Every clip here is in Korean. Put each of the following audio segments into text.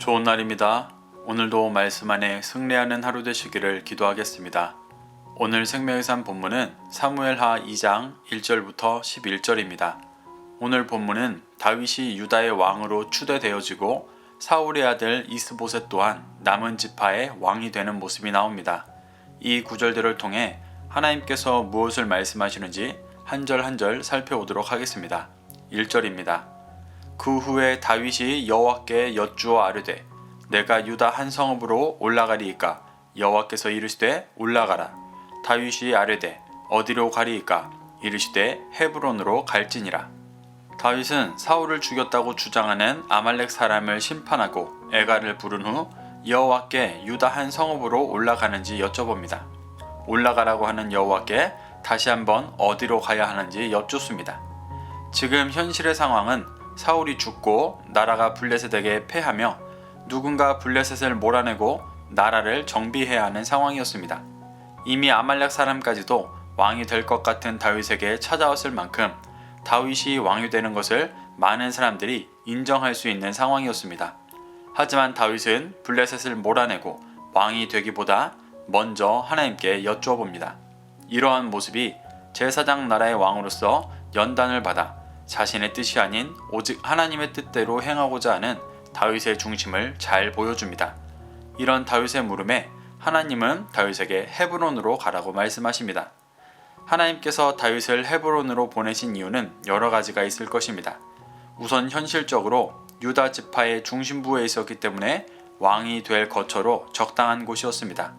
좋은 날입니다. 오늘도 말씀 안에 승리하는 하루 되시기를 기도하겠습니다. 오늘 생명의 산 본문은 사무엘하 2장 1절부터 11절입니다. 오늘 본문은 다윗이 유다의 왕으로 추대되어지고 사울의 아들 이스보셋 또한 남은 지파의 왕이 되는 모습이 나옵니다. 이 구절들을 통해 하나님께서 무엇을 말씀하시는지 한 절 한 절 살펴보도록 하겠습니다. 1절입니다. 그 후에 다윗이 여호와께 여쭈어 아뢰되 내가 유다 한 성읍으로 올라가리이까 여호와께서 이르시되 올라가라. 다윗이 아뢰되 어디로 가리이까 이르시되 헤브론으로 갈지니라. 다윗은 사울을 죽였다고 주장하는 아말렉 사람을 심판하고 애가를 부른 후 여호와께 유다 한 성읍으로 올라가는지 여쭤봅니다. 올라가라고 하는 여호와께 다시 한번 어디로 가야 하는지 여쭙습니다. 지금 현실의 상황은 사울이 죽고 나라가 블레셋에게 패하며 누군가 블레셋을 몰아내고 나라를 정비해야 하는 상황이었습니다. 이미 아말렉 사람까지도 왕이 될 것 같은 다윗에게 찾아왔을 만큼 다윗이 왕이 되는 것을 많은 사람들이 인정할 수 있는 상황이었습니다. 하지만 다윗은 블레셋을 몰아내고 왕이 되기보다 먼저 하나님께 여쭈어 봅니다. 이러한 모습이 제사장 나라의 왕으로서 연단을 받아 자신의 뜻이 아닌 오직 하나님의 뜻대로 행하고자 하는 다윗의 중심을 잘 보여줍니다. 이런 다윗의 물음에 하나님은 다윗에게 헤브론으로 가라고 말씀하십니다. 하나님께서 다윗을 헤브론으로 보내신 이유는 여러 가지가 있을 것입니다. 우선 현실적으로 유다 지파의 중심부에 있었기 때문에 왕이 될 거처로 적당한 곳이었습니다.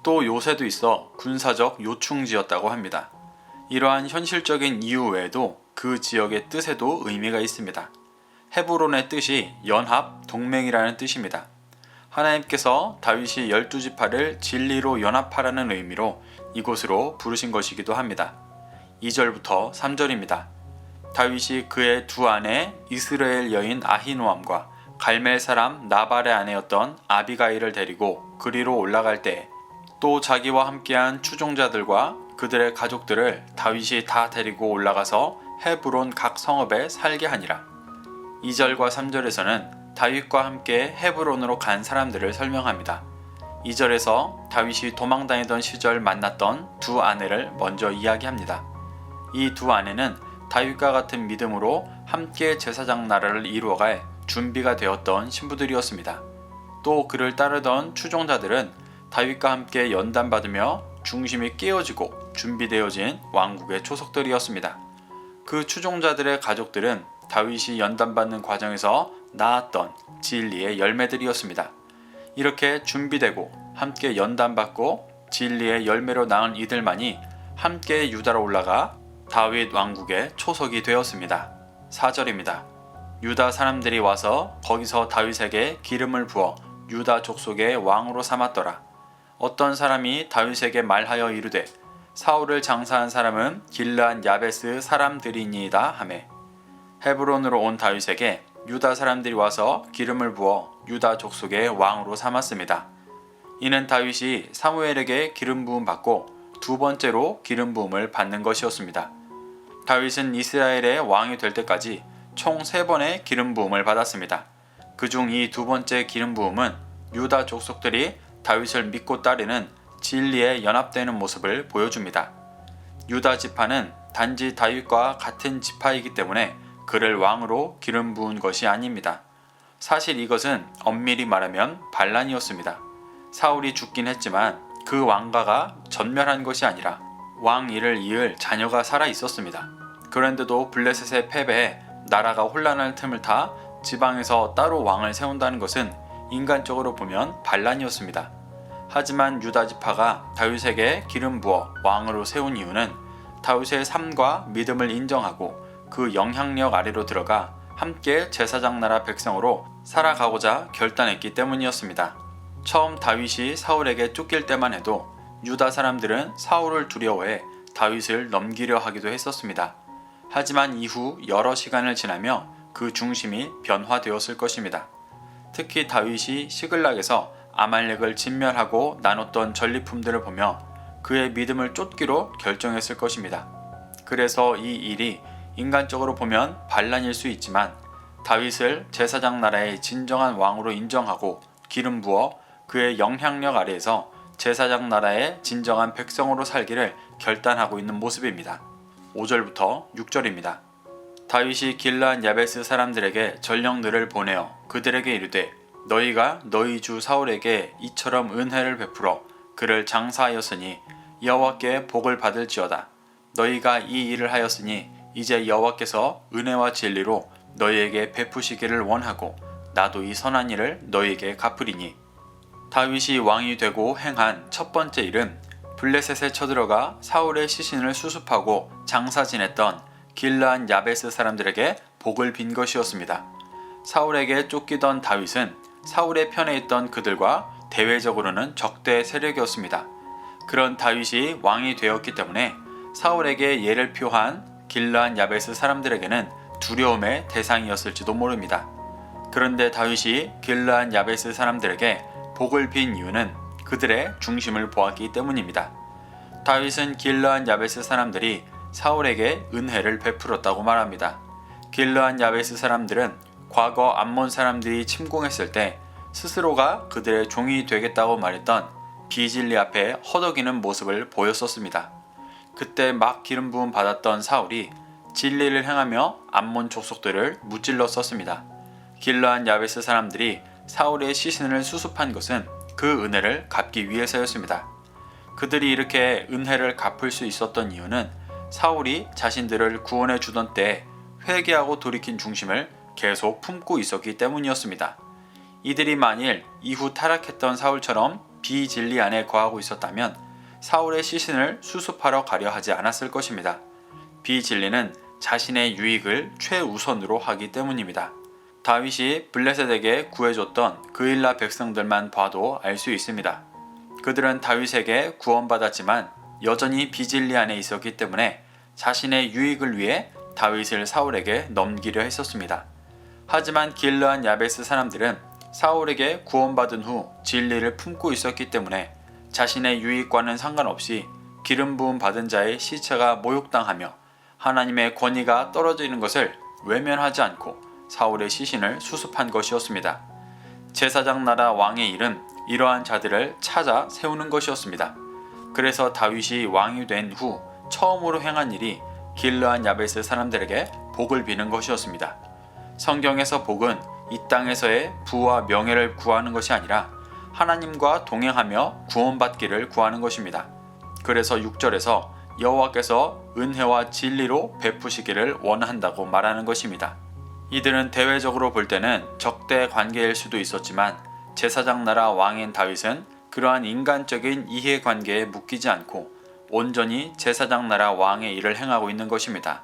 또 요새도 있어 군사적 요충지였다고 합니다. 이러한 현실적인 이유 외에도 그 지역의 뜻에도 의미가 있습니다. 헤브론의 뜻이 연합, 동맹이라는 뜻입니다. 하나님께서 다윗이 12지파를 진리로 연합하라는 의미로 이곳으로 부르신 것이기도 합니다. 2절부터 3절입니다. 다윗이 그의 두 아내 이스라엘 여인 아히노암과 갈멜 사람 나발의 아내였던 아비가일을 데리고 그리로 올라갈 때에 또 자기와 함께한 추종자들과 그들의 가족들을 다윗이 다 데리고 올라가서 헤브론 각 성읍에 살게 하니라. 2절과 3절에서는 다윗과 함께 헤브론으로 간 사람들을 설명합니다. 2절에서 다윗이 도망다니던 시절 만났던 두 아내를 먼저 이야기합니다. 이 두 아내는 다윗과 같은 믿음으로 함께 제사장 나라를 이루어갈 준비가 되었던 신부들이었습니다. 또 그를 따르던 추종자들은 다윗과 함께 연단받으며 중심이 깨어지고 준비되어진 왕국의 초석들이었습니다. 그 추종자들의 가족들은 다윗이 연단받는 과정에서 낳았던 진리의 열매들이었습니다. 이렇게 준비되고 함께 연단받고 진리의 열매로 낳은 이들만이 함께 유다로 올라가 다윗 왕국의 초석이 되었습니다. 4절입니다. 유다 사람들이 와서 거기서 다윗에게 기름을 부어 유다 족속의 왕으로 삼았더라. 어떤 사람이 다윗에게 말하여 이르되 사울을 장사한 사람은 길르앗 야베스 사람들이니이다 하매 헤브론으로 온 다윗에게 유다 사람들이 와서 기름을 부어 유다 족속의 왕으로 삼았습니다. 이는 다윗이 사무엘에게 기름 부음 받고 두 번째로 기름 부음을 받는 것이었습니다. 다윗은 이스라엘의 왕이 될 때까지 총 3번의 기름 부음을 받았습니다. 그중 이 두 번째 기름 부음은 유다 족속들이 다윗을 믿고 따르는 진리에 연합되는 모습을 보여줍니다. 유다 지파는 단지 다윗과 같은 지파이기 때문에 그를 왕으로 기름 부은 것이 아닙니다. 사실 이것은 엄밀히 말하면 반란이었습니다. 사울이 죽긴 했지만 그 왕가가 전멸한 것이 아니라 왕 일을 이을 자녀가 살아 있었습니다. 그런데도 블레셋에 패배해 나라가 혼란할 틈을 타 지방에서 따로 왕을 세운다는 것은 인간적으로 보면 반란이었습니다. 하지만 유다 지파가 다윗에게 기름 부어 왕으로 세운 이유는 다윗의 삶과 믿음을 인정하고 그 영향력 아래로 들어가 함께 제사장 나라 백성으로 살아가고자 결단했기 때문이었습니다. 처음 다윗이 사울에게 쫓길 때만 해도 유다 사람들은 사울을 두려워해 다윗을 넘기려 하기도 했었습니다. 하지만 이후 여러 시간을 지나며 그 중심이 변화되었을 것입니다. 특히 다윗이 시글락에서 아말렉을 진멸하고 나눴던 전리품들을 보며 그의 믿음을 쫓기로 결정했을 것입니다. 그래서 이 일이 인간적으로 보면 반란일 수 있지만 다윗을 제사장 나라의 진정한 왕으로 인정하고 기름 부어 그의 영향력 아래에서 제사장 나라의 진정한 백성으로 살기를 결단하고 있는 모습입니다. 5절부터 6절입니다. 다윗이 길르앗 야베스 사람들에게 전령들을 보내어 그들에게 이르되 너희가 너희 주 사울에게 이처럼 은혜를 베풀어 그를 장사하였으니 여호와께 복을 받을지어다. 너희가 이 일을 하였으니 이제 여호와께서 은혜와 진리로 너희에게 베푸시기를 원하고 나도 이 선한 일을 너희에게 갚으리니. 다윗이 왕이 되고 행한 첫 번째 일은 블레셋에 쳐들어가 사울의 시신을 수습하고 장사 지냈던 길르앗 야베스 사람들에게 복을 빈 것이었습니다. 사울에게 쫓기던 다윗은 사울의 편에 있던 그들과 대외적으로는 적대 세력이었습니다. 그런 다윗이 왕이 되었기 때문에 사울에게 예를 표한 길르앗 야베스 사람들에게는 두려움의 대상이었을지도 모릅니다. 그런데 다윗이 길르앗 야베스 사람들에게 복을 빈 이유는 그들의 중심을 보았기 때문입니다. 다윗은 길르앗 야베스 사람들이 사울에게 은혜를 베풀었다고 말합니다. 길르앗 야베스 사람들은 과거 암몬 사람들이 침공했을 때 스스로가 그들의 종이 되겠다고 말했던 비질리 앞에 허덕이는 모습을 보였었습니다. 그때 막 기름 부음 받았던 사울이 진리를 행하며 암몬 족속들을 무찔렀었습니다. 길르앗 야베스 사람들이 사울의 시신을 수습한 것은 그 은혜를 갚기 위해서였습니다. 그들이 이렇게 은혜를 갚을 수 있었던 이유는 사울이 자신들을 구원해 주던 때에 회개하고 돌이킨 중심을 계속 품고 있었기 때문이었습니다. 이들이 만일 이후 타락했던 사울처럼 비진리 안에 거하고 있었다면 사울의 시신을 수습하러 가려 하지 않았을 것입니다. 비진리는 자신의 유익을 최우선으로 하기 때문입니다. 다윗이 블레셋에게 구해줬던 그일라 백성들만 봐도 알 수 있습니다. 그들은 다윗에게 구원받았지만 여전히 비진리 안에 있었기 때문에 자신의 유익을 위해 다윗을 사울에게 넘기려 했었습니다. 하지만 길르앗 야베스 사람들은 사울에게 구원받은 후 진리를 품고 있었기 때문에 자신의 유익과는 상관없이 기름 부음 받은 자의 시체가 모욕당하며 하나님의 권위가 떨어지는 것을 외면하지 않고 사울의 시신을 수습한 것이었습니다. 제사장 나라 왕의 일은 이러한 자들을 찾아 세우는 것이었습니다. 그래서 다윗이 왕이 된 후 처음으로 행한 일이 길르앗 야베스 사람들에게 복을 비는 것이었습니다. 성경에서 복은 이 땅에서의 부와 명예를 구하는 것이 아니라 하나님과 동행하며 구원받기를 구하는 것입니다. 그래서 6절에서 여호와께서 은혜와 진리로 베푸시기를 원한다고 말하는 것입니다. 이들은 대외적으로 볼 때는 적대 관계일 수도 있었지만 제사장 나라 왕인 다윗은 그러한 인간적인 이해관계에 묶이지 않고 온전히 제사장 나라 왕의 일을 행하고 있는 것입니다.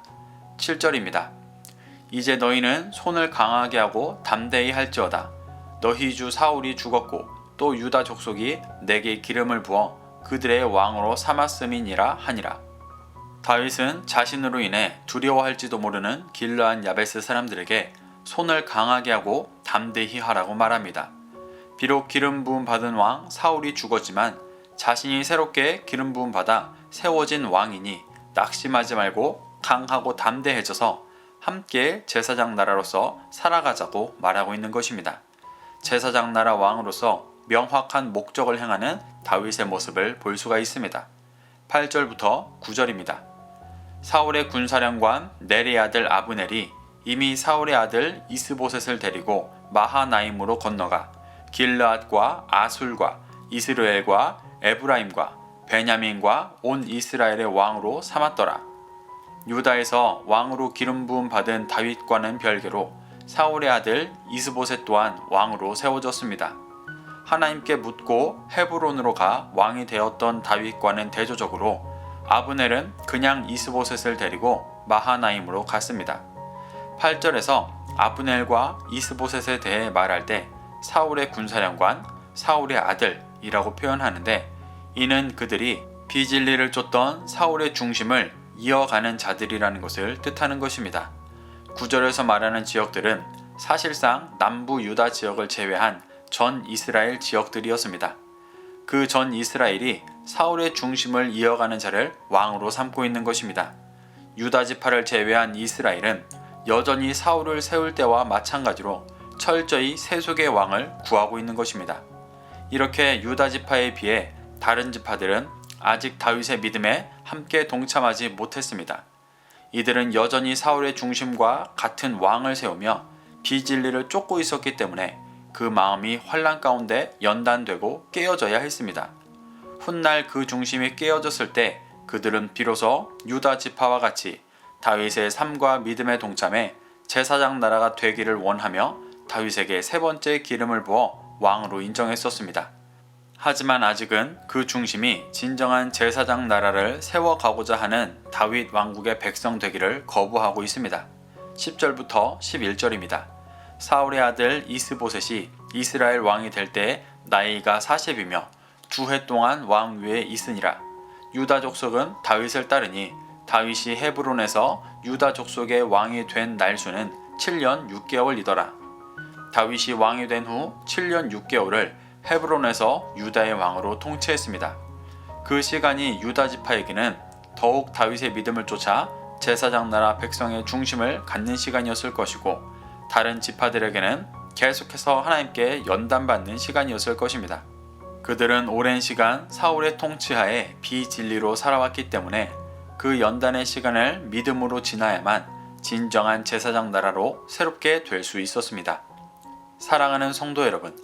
7절입니다. 이제 너희는 손을 강하게 하고 담대히 할지어다. 너희 주 사울이 죽었고 또 유다 족속이 내게 기름을 부어 그들의 왕으로 삼았음이니라 하니라. 다윗은 자신으로 인해 두려워할지도 모르는 길르앗 야베스 사람들에게 손을 강하게 하고 담대히 하라고 말합니다. 비록 기름 부음 받은 왕 사울이 죽었지만 자신이 새롭게 기름 부음 받아 세워진 왕이니 낙심하지 말고 강하고 담대해져서 함께 제사장 나라로서 살아가자고 말하고 있는 것입니다. 제사장 나라 왕으로서 명확한 목적을 행하는 다윗의 모습을 볼 수가 있습니다. 8절부터 9절입니다. 사울의 군사령관 넬의 아들 아브넬이 이미 사울의 아들 이스보셋을 데리고 마하나임으로 건너가 길르앗과 아술과 이스라엘과 에브라임과 베냐민과 온 이스라엘의 왕으로 삼았더라. 유다에서 왕으로 기름 부음 받은 다윗과는 별개로 사울의 아들 이스보셋 또한 왕으로 세워졌습니다. 하나님께 묻고 헤브론으로 가 왕이 되었던 다윗과는 대조적으로 아브넬은 그냥 이스보셋을 데리고 마하나임으로 갔습니다. 8절에서 아브넬과 이스보셋에 대해 말할 때 사울의 군사령관, 사울의 아들이라고 표현하는데 이는 그들이 비진리를 쫓던 사울의 중심을 이어가는 자들이라는 것을 뜻하는 것입니다. 9절에서 말하는 지역들은 사실상 남부 유다 지역을 제외한 전 이스라엘 지역들이었습니다. 그 전 이스라엘이 사울의 중심을 이어가는 자를 왕으로 삼고 있는 것입니다. 유다 지파를 제외한 이스라엘은 여전히 사울을 세울 때와 마찬가지로 철저히 세속의 왕을 구하고 있는 것입니다. 이렇게 유다 지파에 비해 다른 지파들은 아직 다윗의 믿음에 함께 동참하지 못했습니다. 이들은 여전히 사울의 중심과 같은 왕을 세우며 비진리를 쫓고 있었기 때문에 그 마음이 환란 가운데 연단되고 깨어져야 했습니다. 훗날 그 중심이 깨어졌을 때 그들은 비로소 유다 지파와 같이 다윗의 삶과 믿음에 동참해 제사장 나라가 되기를 원하며 다윗에게 세 번째 기름을 부어 왕으로 인정했었습니다. 하지만 아직은 그 중심이 진정한 제사장 나라를 세워가고자 하는 다윗 왕국의 백성 되기를 거부하고 있습니다. 10절부터 11절입니다. 사울의 아들 이스보셋이 이스라엘 왕이 될 때 나이가 40이며 2해 동안 왕 위에 있으니라. 유다 족속은 다윗을 따르니 다윗이 헤브론에서 유다 족속의 왕이 된 날수는 7년 6개월이더라. 다윗이 왕이 된 후 7년 6개월을 헤브론에서 유다의 왕으로 통치했습니다. 그 시간이 유다 지파에게는 더욱 다윗의 믿음을 쫓아 제사장 나라 백성의 중심을 갖는 시간이었을 것이고, 다른 지파들에게는 계속해서 하나님께 연단받는 시간이었을 것입니다. 그들은 오랜 시간 사울의 통치하에 비진리로 살아왔기 때문에 그 연단의 시간을 믿음으로 지나야만 진정한 제사장 나라로 새롭게 될 수 있었습니다. 사랑하는 성도 여러분,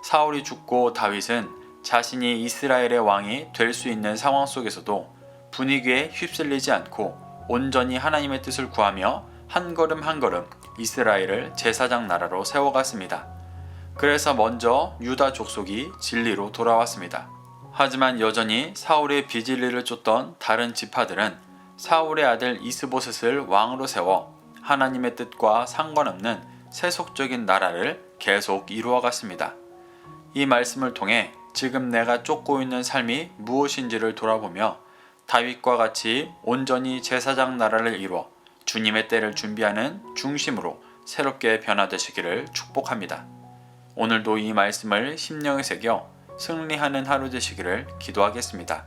사울이 죽고 다윗은 자신이 이스라엘의 왕이 될 수 있는 상황 속에서도 분위기에 휩쓸리지 않고 온전히 하나님의 뜻을 구하며 한 걸음 한 걸음 이스라엘을 제사장 나라로 세워갔습니다. 그래서 먼저 유다 족속이 진리로 돌아왔습니다. 하지만 여전히 사울의 비진리를 쫓던 다른 지파들은 사울의 아들 이스보셋을 왕으로 세워 하나님의 뜻과 상관없는 세속적인 나라를 계속 이루어갔습니다. 이 말씀을 통해 지금 내가 쫓고 있는 삶이 무엇인지를 돌아보며 다윗과 같이 온전히 제사장 나라를 이루어 주님의 때를 준비하는 중심으로 새롭게 변화되시기를 축복합니다. 오늘도 이 말씀을 심령에 새겨 승리하는 하루 되시기를 기도하겠습니다.